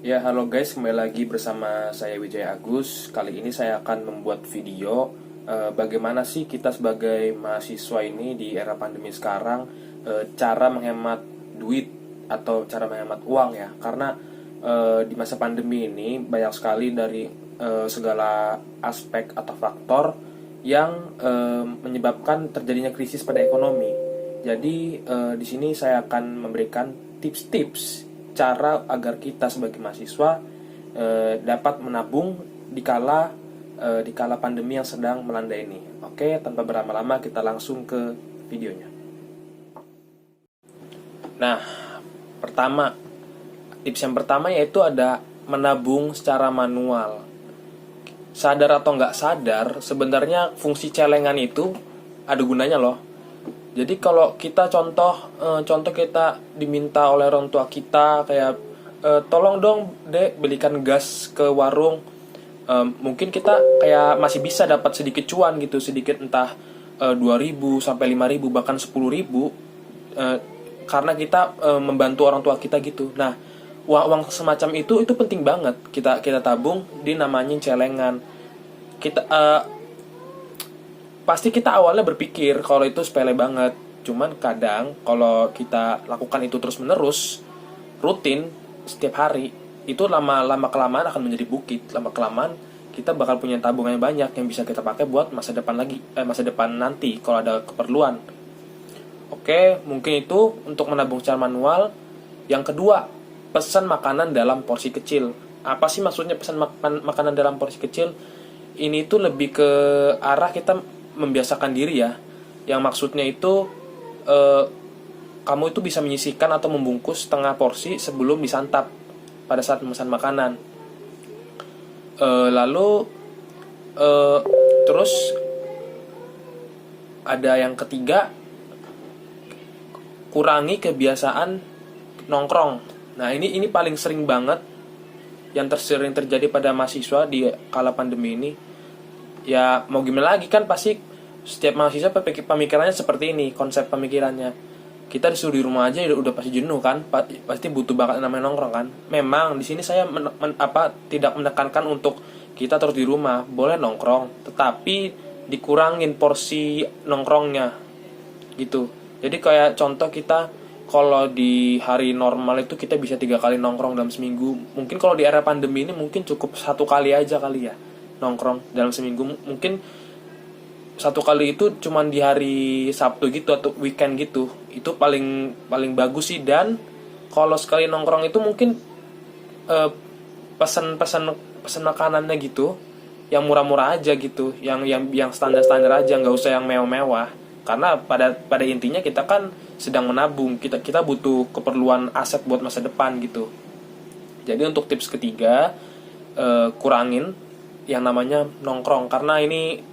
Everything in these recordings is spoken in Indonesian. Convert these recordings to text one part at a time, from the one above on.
Ya, halo guys, kembali lagi bersama saya Wijaya Agus. Kali ini saya akan membuat video bagaimana sih kita sebagai mahasiswa ini di era pandemi sekarang cara menghemat duit atau cara menghemat uang ya. Karena di masa pandemi ini banyak sekali dari segala aspek atau faktor yang menyebabkan terjadinya krisis pada ekonomi. Jadi di sini saya akan memberikan tips-tips cara agar kita sebagai mahasiswa dapat menabung di kala pandemi yang sedang melanda ini. Oke, tanpa berlama-lama kita langsung ke videonya. Nah, tips yang pertama yaitu ada menabung secara manual. Sadar atau nggak sadar, sebenarnya fungsi celengan itu ada gunanya loh. Jadi kalau kita contoh kita diminta oleh orang tua kita kayak tolong dong dek belikan gas ke warung. Mungkin kita kayak masih bisa dapat sedikit cuan gitu, sedikit entah 2.000 sampai 5.000 bahkan 10.000 karena kita membantu orang tua kita gitu. Nah, uang semacam itu penting banget kita tabung di namanya celengan. Kita pasti kita awalnya berpikir kalau itu sepele banget. Cuman kadang kalau kita lakukan itu terus-menerus, rutin, setiap hari, itu lama kelamaan akan menjadi bukit. Lama kelamaan kita bakal punya tabungan yang banyak yang bisa kita pakai buat masa depan nanti kalau ada keperluan. Oke, mungkin itu untuk menabung secara manual. Yang kedua, pesan makanan dalam porsi kecil. Apa sih maksudnya pesan makanan dalam porsi kecil? Ini tuh lebih ke arah kita membiasakan diri ya, yang maksudnya itu kamu itu bisa menyisihkan atau membungkus setengah porsi sebelum disantap pada saat memesan makanan. Lalu terus ada yang ketiga, kurangi kebiasaan nongkrong. Nah ini paling sering banget yang sering terjadi pada mahasiswa di kala pandemi ini. Ya mau gimana lagi kan, pasti setiap mahasiswa pemikirannya seperti ini, konsep pemikirannya. Kita disuruh di rumah aja udah pasti jenuh kan, pasti butuh banget namanya nongkrong kan. Memang di sini saya tidak menekankan untuk kita terus di rumah, boleh nongkrong, tetapi dikurangin porsi nongkrongnya gitu. Jadi kayak contoh kita kalau di hari normal itu kita bisa 3 kali nongkrong dalam seminggu. Mungkin kalau di era pandemi ini mungkin cukup 1 kali aja kali ya nongkrong dalam seminggu. Mungkin 1 kali itu cuman di hari Sabtu gitu atau weekend gitu. Itu paling bagus sih. Dan kalau sekali nongkrong itu mungkin pesan makanannya gitu yang murah-murah aja gitu, yang standar-standar aja, nggak usah yang mewah-mewah. Karena pada intinya kita kan sedang menabung, kita butuh keperluan aset buat masa depan gitu. Jadi untuk tips ketiga, kurangin yang namanya nongkrong, karena ini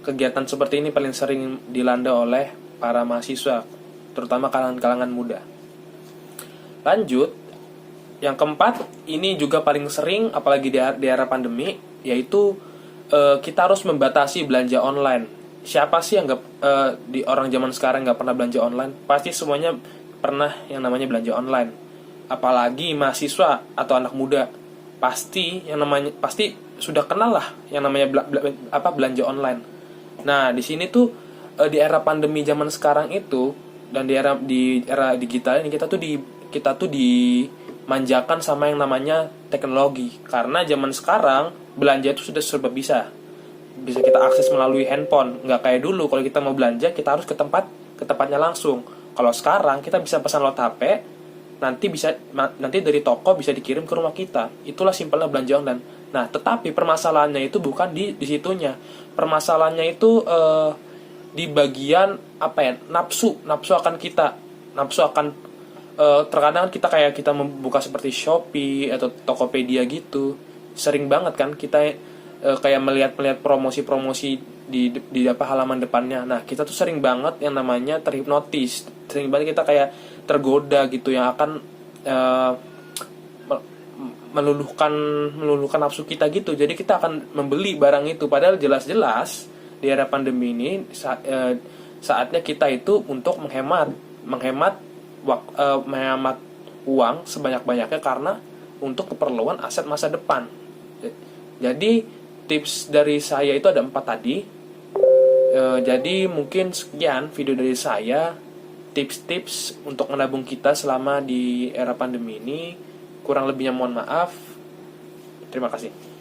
kegiatan seperti ini paling sering dilanda oleh para mahasiswa, terutama kalangan muda. Lanjut, yang keempat, ini juga paling sering apalagi di era pandemi, yaitu kita harus membatasi belanja online. Siapa sih yang di orang zaman sekarang nggak pernah belanja online? Pasti semuanya pernah yang namanya belanja online. Apalagi mahasiswa atau anak muda, pasti sudah kenal lah yang namanya belanja online. Nah di sini tuh di era pandemi zaman sekarang itu, dan di era digital ini kita tuh dimanjakan sama yang namanya teknologi. Karena zaman sekarang belanja itu sudah serba bisa kita akses melalui handphone. Nggak kayak dulu kalau kita mau belanja kita harus ke tempatnya langsung. Kalau sekarang kita bisa pesan lewat HP, nanti dari toko bisa dikirim ke rumah kita. Itulah simpelnya belanja online. Nah, tetapi permasalahannya itu bukan di situnya. Permasalahannya itu di bagian nafsu akan kita. Nafsu akan terkadang kita membuka seperti Shopee atau Tokopedia gitu. Sering banget kan kita kayak melihat promosi-promosi di halaman depannya. Nah, kita tuh sering banget yang namanya terhipnotis. Sering banget kita kayak tergoda gitu, yang akan meluluhkan nafsu kita gitu. Jadi kita akan membeli barang itu, padahal jelas-jelas di era pandemi ini saatnya kita itu untuk menghemat uang sebanyak-banyaknya karena untuk keperluan aset masa depan. Jadi tips dari saya itu ada 4 tadi. Jadi mungkin sekian video dari saya, tips-tips untuk menabung kita selama di era pandemi ini. Kurang lebihnya mohon maaf. Terima kasih.